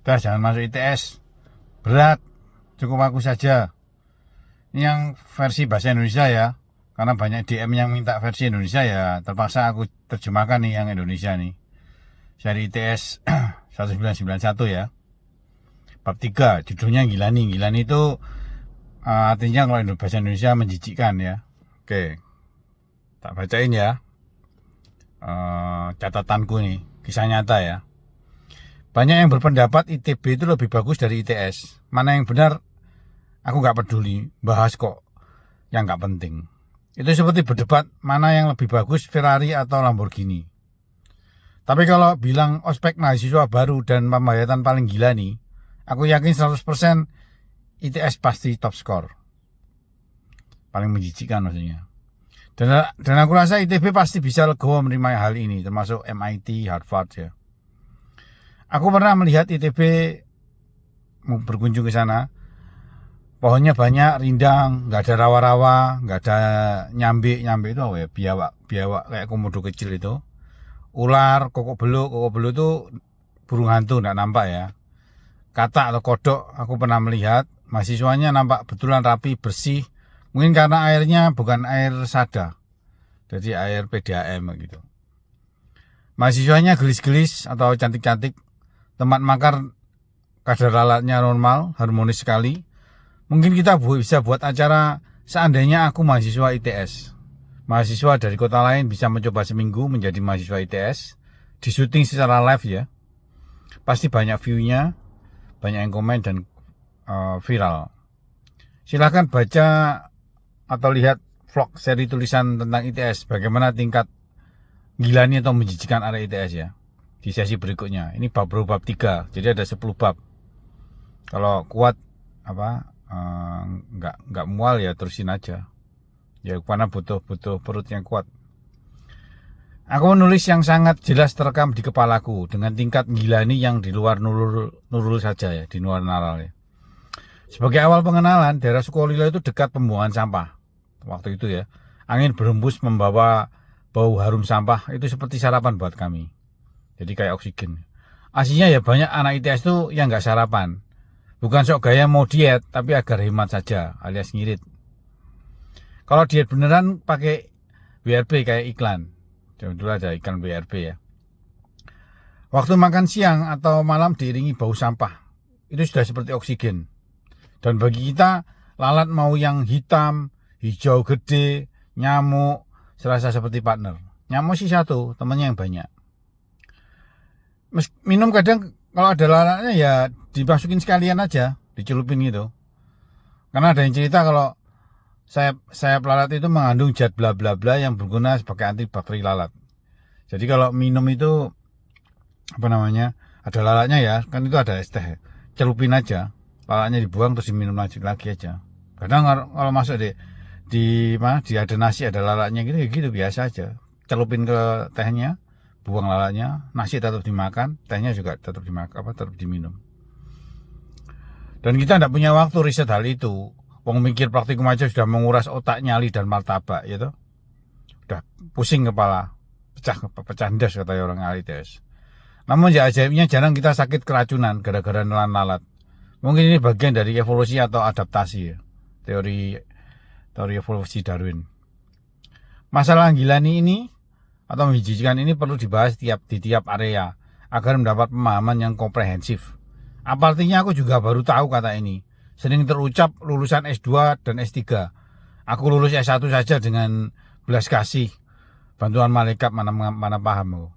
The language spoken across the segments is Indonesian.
Udah, jangan masuk ITS, berat, cukup aku saja. Ini yang versi bahasa Indonesia ya, karena banyak DM yang minta versi Indonesia ya, terpaksa aku terjemahkan nih yang Indonesia nih. Seri ITS 1991 ya, bab 3, judulnya Gilani. Gilani itu artinya kalau bahasa Indonesia menjijikkan ya. Oke, tak bacain ya. Catatanku nih, kisah nyata ya. Banyak yang berpendapat ITB itu lebih bagus dari ITS. Mana yang benar, aku gak peduli, bahas kok yang gak penting. Itu seperti berdebat mana yang lebih bagus, Ferrari atau Lamborghini. Tapi kalau bilang ospek mahasiswa baru dan pembayatan paling gila nih, aku yakin 100% ITS pasti top score. Paling menjijikkan maksudnya. Dan aku rasa ITB pasti bisa legowo menerima hal ini, termasuk MIT, Harvard ya. Aku pernah melihat ITB berkunjung ke sana. Pohonnya banyak, rindang, nggak ada rawa-rawa, nggak ada nyambi itu apa ya, biawak kayak komodo kecil itu. Ular, kokok beluk itu burung hantu, nggak nampak ya. Katak atau kodok aku pernah melihat. Mahasiswanya nampak betulan rapi, bersih. Mungkin karena airnya bukan air sada, jadi air PDAM gitu. Mahasiswanya gelis-gelis atau cantik-cantik. Tempat makan kadar lalatnya normal, harmonis sekali. Mungkin kita bisa buat acara seandainya aku mahasiswa ITS. Mahasiswa dari kota lain bisa mencoba seminggu menjadi mahasiswa ITS. Di syuting secara live ya. Pasti banyak view-nya, banyak yang komen dan viral. Silahkan baca atau lihat vlog seri tulisan tentang ITS. Bagaimana tingkat gilani atau menjijikkan area ITS ya. Di sesi berikutnya. Ini bab 3. Jadi ada 10 bab. Kalau kuat nggak mual ya terusin aja. Ya karena butuh perut yang kuat. Aku menulis yang sangat jelas terekam di kepalaku dengan tingkat gilani yang di luar nurul saja ya, di luar naral ya. Sebagai awal pengenalan, daerah Sukolilo itu dekat pembuangan sampah. Waktu itu ya, angin berhembus membawa bau harum sampah, itu seperti sarapan buat kami. Jadi kayak oksigen. Aslinya ya banyak anak ITS itu yang nggak sarapan. Bukan sok gaya mau diet, tapi agar hemat saja, alias ngirit. Kalau diet beneran pakai BRB kayak iklan. Dulu ada iklan BRB ya. Waktu makan siang atau malam diiringi bau sampah. Itu sudah seperti oksigen. Dan bagi kita, lalat mau yang hitam, hijau gede, nyamuk, serasa seperti partner. Nyamuk sih satu, temannya yang banyak. Minum kadang kalau ada lalatnya ya dimasukin sekalian aja, dicelupin gitu. Karena ada yang cerita kalau sayap lalat itu mengandung zat bla bla bla yang berguna sebagai antibakteri lalat. Jadi kalau minum itu ada lalatnya ya, kan itu ada es teh. Celupin aja, lalatnya dibuang terus diminum lagi aja. Kadang kalau masuk di ada nasi ada lalatnya gitu biasa aja. Celupin ke tehnya, buang lalatnya, nasi tetap dimakan, tehnya juga tetap dimakan tetap diminum. Dan kita tidak punya waktu riset hal itu. Wong mikir praktikum aja sudah menguras otak, nyali dan martabak gitu. Udah pusing kepala, pecah ndas kata orang ahli ITS. Namun ya ajaibnya jarang kita sakit keracunan gara-gara nelan lalat. Mungkin ini bagian dari evolusi atau adaptasi ya. Teori evolusi Darwin. Masalah gilani ini atau menjijikkan ini perlu dibahas di tiap area agar mendapat pemahaman yang komprehensif. Apa artinya aku juga baru tahu kata ini. Sering terucap lulusan S2 dan S3. Aku lulus S1 saja dengan belas kasih. Bantuan malaikat mana paham.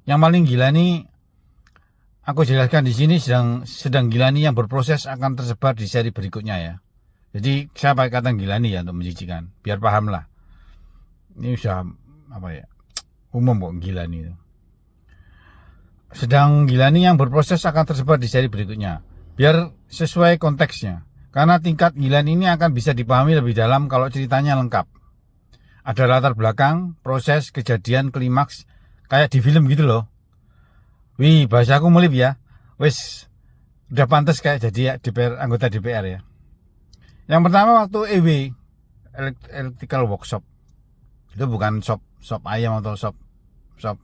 Yang paling gila nih aku jelaskan di sini sedang gila nih yang berproses akan tersebar di seri berikutnya ya. Jadi saya pakai kata gila nih ya untuk menjijikan, biar paham lah. Ini sudah umum kok gila nih. Sedang gila nih yang berproses akan tersebar di seri berikutnya, biar sesuai konteksnya. Karena tingkat gila ini akan bisa dipahami lebih dalam kalau ceritanya lengkap. Ada latar belakang, proses, kejadian, klimaks, kayak di film gitu loh. Wih, bahasaku melip ya. Wis, udah pantas kayak jadi anggota DPR ya. Yang pertama waktu EW, Electrical Workshop. Itu bukan shop ayam atau shop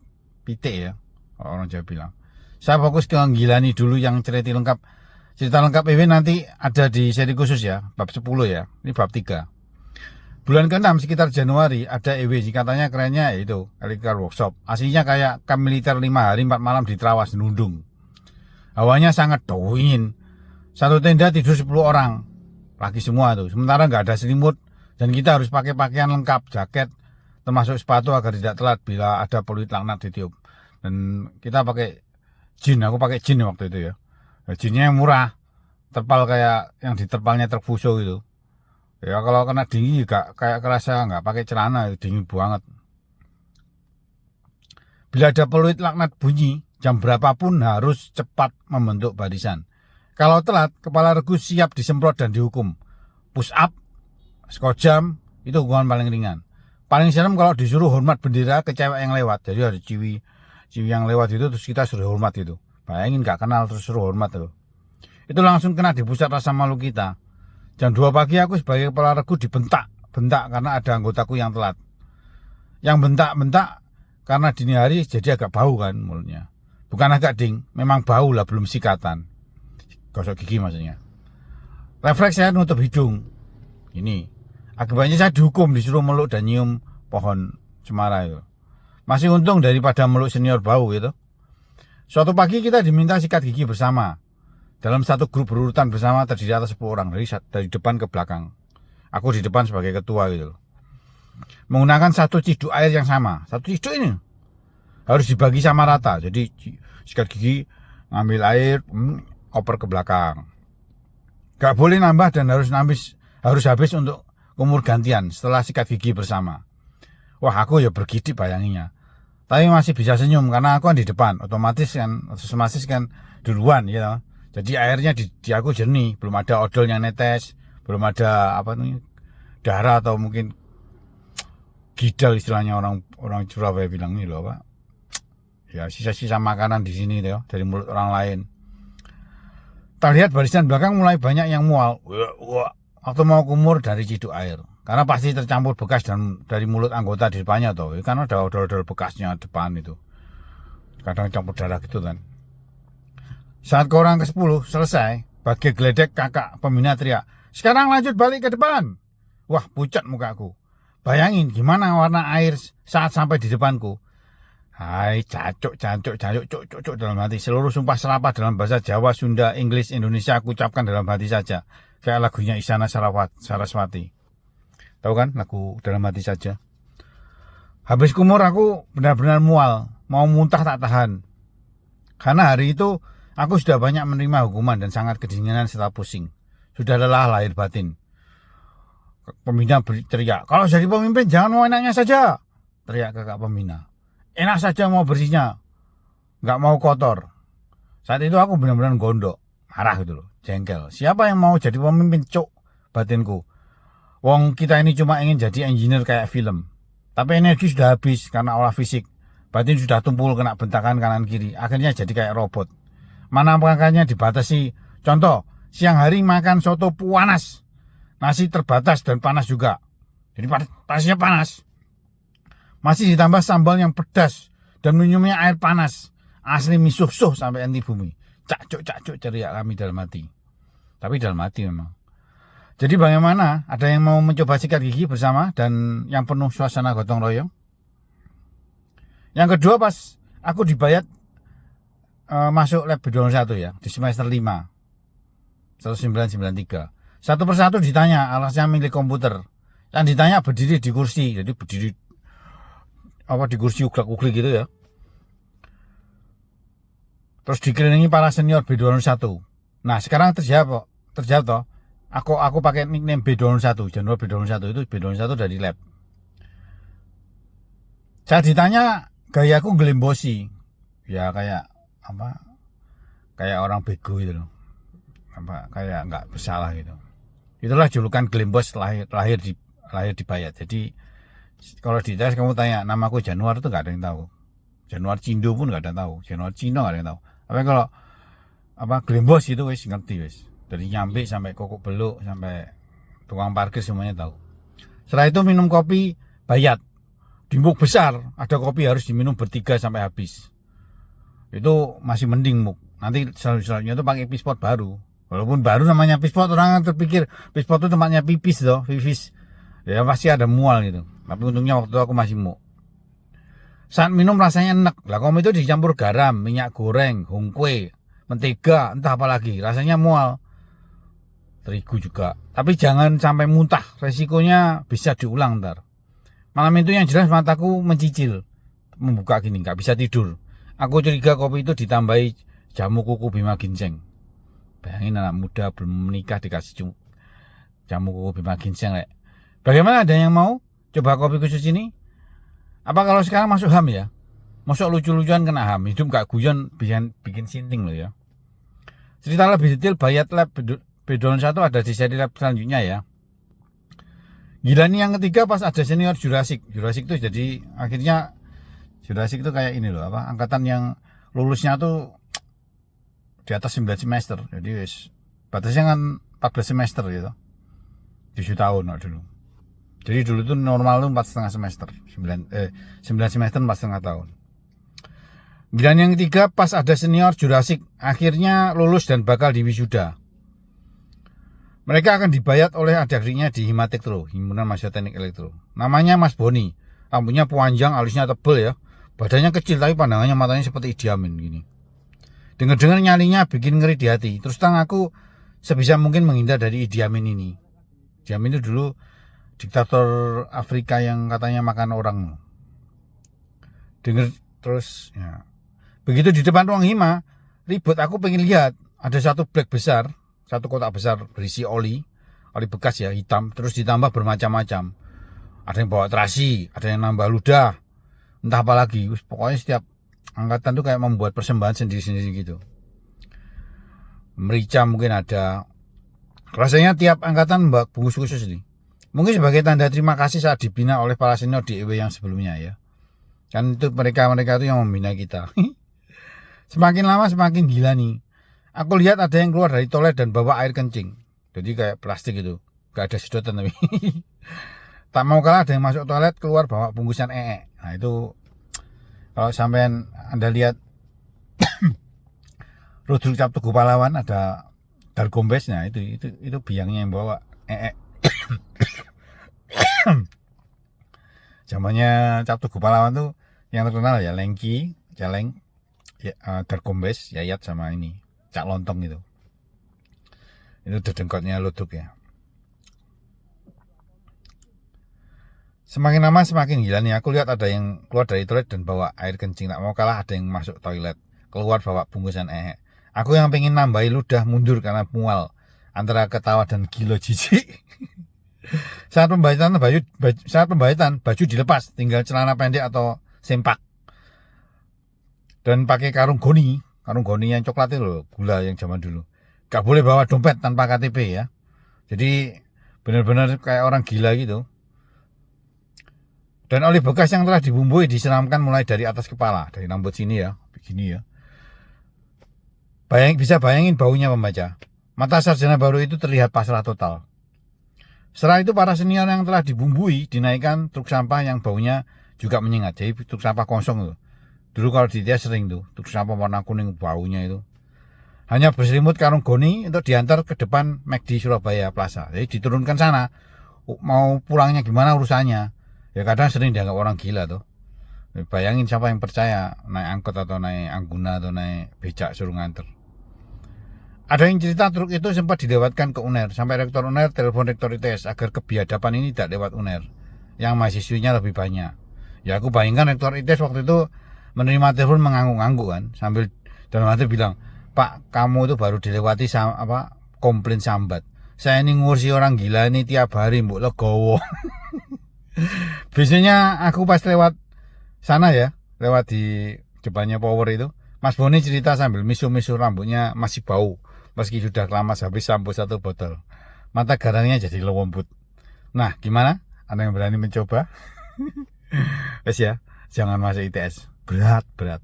pitik ya, orang Jawa bilang. Saya fokus ke Gilani dulu yang cerita lengkap. Cerita lengkap EW nanti ada di seri khusus ya, bab 10 ya. Ini bab 3. Bulan ke-6 sekitar Januari ada EW, katanya kerennya itu Electrical Workshop. Aslinya kayak kamp militer 5 hari 4 malam di Trawas, Nundung. Hawanya sangat dingin. Satu tenda tidur 10 orang. Laki semua tuh. Sementara nggak ada selimut dan kita harus pakai pakaian lengkap, jaket, termasuk sepatu agar tidak telat bila ada peluit laknat ditiup. Dan kita pakai jin, aku pakai jin waktu itu ya. Jinnya yang murah, terpal kayak yang diterpalnya truk Fuso gitu. Ya kalau kena dingin juga kayak kerasa nggak pakai celana, dingin banget. Bila ada peluit laknat bunyi, jam berapapun harus cepat membentuk barisan. Kalau telat, kepala regu siap disemprot dan dihukum. Push up, sekojam, itu hukuman paling ringan. Paling serem kalau disuruh hormat bendera ke cewek yang lewat. Jadi ada ciwi yang lewat itu terus kita suruh hormat itu. Bayangin gak kenal terus suruh hormat tuh. Itu langsung kena di pusat rasa malu kita. Jam 2 pagi aku sebagai kepala regu dibentak karena ada anggotaku yang telat. Yang bentak karena dini hari jadi agak bau kan mulutnya. Bukan agak ding, memang bau lah, belum sikatan. Gosok gigi maksudnya. Refleks saya nutup hidung. Ini. Akibatnya saya dihukum, disuruh meluk dan nyium pohon cemara itu. Masih untung daripada meluk senior bau gitu. Suatu pagi kita diminta sikat gigi bersama. Dalam satu grup berurutan bersama terdiri atas 10 orang dari depan ke belakang. Aku di depan sebagai ketua gitu. Menggunakan satu ciduk air yang sama. Satu ciduk ini harus dibagi sama rata. Jadi sikat gigi, ngambil air, oper ke belakang. Gak boleh nambah dan harus habis untuk umur gantian setelah sikat gigi bersama. Wah, aku ya bergidik bayanginnya. Tapi masih bisa senyum karena aku kan di depan, otomatis kan duluan gitu. Jadi airnya di aku jernih, belum ada odol yang netes, belum ada darah atau mungkin gidal istilahnya orang Surabaya bilang ini loh, Pak. Ya sisa-sisa makanan di sini tuh dari mulut orang lain. Terlihat barisan belakang mulai banyak yang mual. Waktu mau kumur dari ciduk air. Karena pasti tercampur bekas dari mulut anggota di depannya toh. Karena ada odol-odol bekasnya depan itu. Kadang campur darah gitu kan. Saat ke orang ke-10 selesai, bagi geledek kakak pembina teriak, "Sekarang lanjut balik ke depan." Wah, pucat mukaku. Bayangin gimana warna air saat sampai di depanku. Hai, cacuk dalam hati. Seluruh sumpah serapah dalam bahasa Jawa, Sunda, Inggris, Indonesia aku ucapkan dalam hati saja. Kayak lagunya Isyana Saraswati. Tahu kan lagu dalam hati saja. Habis kumur aku benar-benar mual, mau muntah tak tahan. Karena hari itu aku sudah banyak menerima hukuman dan sangat kedinginan serta pusing. Sudah lelah lahir batin. Pembina teriak, "Kalau jadi pemimpin jangan mau enaknya saja." Teriak kakak pembina. Enak saja mau bersihnya, nggak mau kotor. Saat itu aku benar-benar gondok, marah gitu loh, jengkel. Siapa yang mau jadi pemimpin, cuk? Batinku. Wong kita ini cuma ingin jadi engineer kayak film. Tapi energi sudah habis karena olah fisik. Batin sudah tumpul kena bentakan kanan kiri. Akhirnya jadi kayak robot. Mana makannya dibatasi. Contoh, siang hari makan soto panas. Nasi terbatas dan panas juga. Jadi panasnya panas. Masih ditambah sambal yang pedas. Dan minumnya air panas. Asli misuh-suh sampai anti bumi. Cak-cuk ceria kami dalam hati. Tapi dalam hati memang. Jadi bagaimana? Ada yang mau mencoba sikat gigi bersama dan yang penuh suasana gotong royong? Yang kedua pas aku dibayat masuk lab B21 ya, di semester 5. 1993. Satu persatu ditanya, alasnya milik komputer. Yang ditanya berdiri di kursi, jadi berdiri di kursi uglak-uglik gitu ya. Terus dikelilingi para senior B21. Nah, sekarang terjawab toh. Aku pakai nickname B21, Januar B21 itu B21 dari lab. Saya ditanya gayaku gelimbosi. Ya kayak kayak orang bego gitu loh. Kayak nggak bersalah gitu. Itulah julukan gelimbos lahir di Bayat. Jadi kalau di tes kamu tanya namaku Januar itu nggak ada yang tahu. Januar Cindo pun nggak ada yang tahu. Januar Cino nggak ada yang tahu. Tapi kalau gelimbos itu wis ngerti wis. Dari nyampe sampai kokok beluk sampai tukang parkir semuanya tahu. Setelah itu minum kopi Bayat. Di mug besar ada kopi harus diminum bertiga sampai habis. itu masih mending Muk. Nanti selanjutnya itu pakai pispot baru. Walaupun baru namanya pispot, orang terpikir pispot itu tempatnya pipis loh, pipis. Ya pasti ada mual gitu. Tapi untungnya waktu itu aku masih Muk. Saat minum rasanya enak. Lah kalau itu dicampur garam, minyak goreng, hongkwe, mentega, entah apa lagi, rasanya mual. Terigu juga. Tapi jangan sampai muntah, resikonya bisa diulang ntar. Malam itu yang jelas mataku mencicil, membuka gini, nggak bisa tidur. Aku curiga kopi itu ditambahi jamu kuku Bima Ginseng. Bayangin anak muda belum menikah dikasih jamu kuku Bima Ginseng. Bagaimana, ada yang mau coba kopi khusus ini? Apa kalau sekarang masuk HAM ya? Masuk lucu-lucuan kena HAM, hidup gak guyon bikin sinting loh ya. Cerita lebih detail Bayat Lab Bedolon 1 ada di seri lab selanjutnya ya. Gila nih yang ketiga pas ada senior Jurassic. Jurassic tuh jadi akhirnya Jurassic tuh kayak ini loh, apa, angkatan yang lulusnya tuh di atas 9 semester. Jadi wis batasnya kan 14 semester gitu. 7 tahun dulu. Jadi dulu tuh normal tuh 4,5 semester. 9 semester 4,5 tahun. Giliran yang ketiga pas ada senior Jurassic akhirnya lulus dan bakal diwisuda. Mereka akan dibayat oleh adik-adiknya di Himatektro, Himpunan Mahasiswa Teknik Elektro. Namanya Mas Boni. Rambutnya panjang, alisnya tebel ya. Badannya kecil tapi pandangannya matanya seperti Idi Amin gini. Dengar-dengar nyalinya bikin ngeri di hati. Terus terang aku sebisa mungkin menghindar dari Idi Amin ini. Idi Amin itu dulu diktator Afrika yang katanya makan orang. Dengar terus ya. Begitu di depan ruang hima, ribut, aku pengen lihat. Ada satu blek besar, satu kotak besar berisi oli bekas ya, hitam, terus ditambah bermacam-macam. Ada yang bawa terasi, ada yang nambah ludah, entah apa lagi. Pokoknya setiap angkatan tuh kayak membuat persembahan sendiri-sendiri gitu. Merica mungkin ada. Rasanya tiap angkatan bungkus khusus nih. Mungkin sebagai tanda terima kasih saat dibina oleh para senior di EW yang sebelumnya ya. Kan itu mereka itu yang membina kita. Semakin lama semakin gila nih. Aku lihat ada yang keluar dari toilet dan bawa air kencing. Jadi kayak plastik itu. Gak ada sedotan tapi. Tak mau kalah ada yang masuk toilet keluar bawa bungkusan ee. Nah itu kalau sampean Anda lihat Rudruk Cap Tugu Pahlawan ada Dargombesnya itu biangnya yang bawa ee. Zamannya Cap Tugu Pahlawan tuh yang terkenal ya Lengki, Celeng, ya, Dargombes, Yayat sama ini Cak Lontong itu dedengkotnya Ludruk ya. Semakin lama semakin gila nih. Aku lihat ada yang keluar dari toilet dan bawa air kencing. Tak mau kalah ada yang masuk toilet keluar bawa bungkusan ee. Aku yang pengen nambahi ludah mundur karena mual antara ketawa dan gila jijik. Saat pembahitan baju dilepas, tinggal celana pendek atau sempak dan pakai karung goni yang coklat itu loh, gula yang zaman dulu. Gak boleh bawa dompet tanpa KTP ya. Jadi benar-benar kayak orang gila gitu. Dan oli bekas yang telah dibumbui disiramkan mulai dari atas kepala, dari rambut sini ya, begini ya. Bisa bayangin baunya pembaca. Mata sarjana baru itu terlihat pasrah total. Setelah itu para senior yang telah dibumbui dinaikkan truk sampah yang baunya juga menyengat. Jadi truk sampah kosong tuh. Dulu kalau di dia sering tuh truk sampah warna kuning baunya itu. Hanya berselimut karung goni untuk diantar ke depan McD Surabaya Plaza. Jadi diturunkan sana. Mau pulangnya gimana urusannya? Ya kadang sering dianggap orang gila tuh. Bayangin siapa yang percaya naik angkot atau naik Angguna atau naik becak suruh nganter. Ada yang cerita truk itu sempat dilewatkan ke UNER. Sampai rektor UNER telepon rektor ITS agar kebiadaban ini tidak lewat UNER. Yang mahasiswinya lebih banyak. Ya aku bayangkan rektor ITS waktu itu menerima telepon mengangguk-angguk kan. Sambil dalam hati bilang, Pak kamu itu baru dilewati komplain sambat. Saya ini ngurusi orang gila ini tiap hari mbok legowo. Biasanya aku pas lewat sana ya, lewat di depannya Power itu, Mas Boni cerita sambil misu-misu rambutnya masih bau. Meski sudah kelamas habis sampo 1 botol. Mata garangnya jadi lewembut. Nah, gimana? Ada yang berani mencoba? Wes ya, jangan masuk ITS. Berat.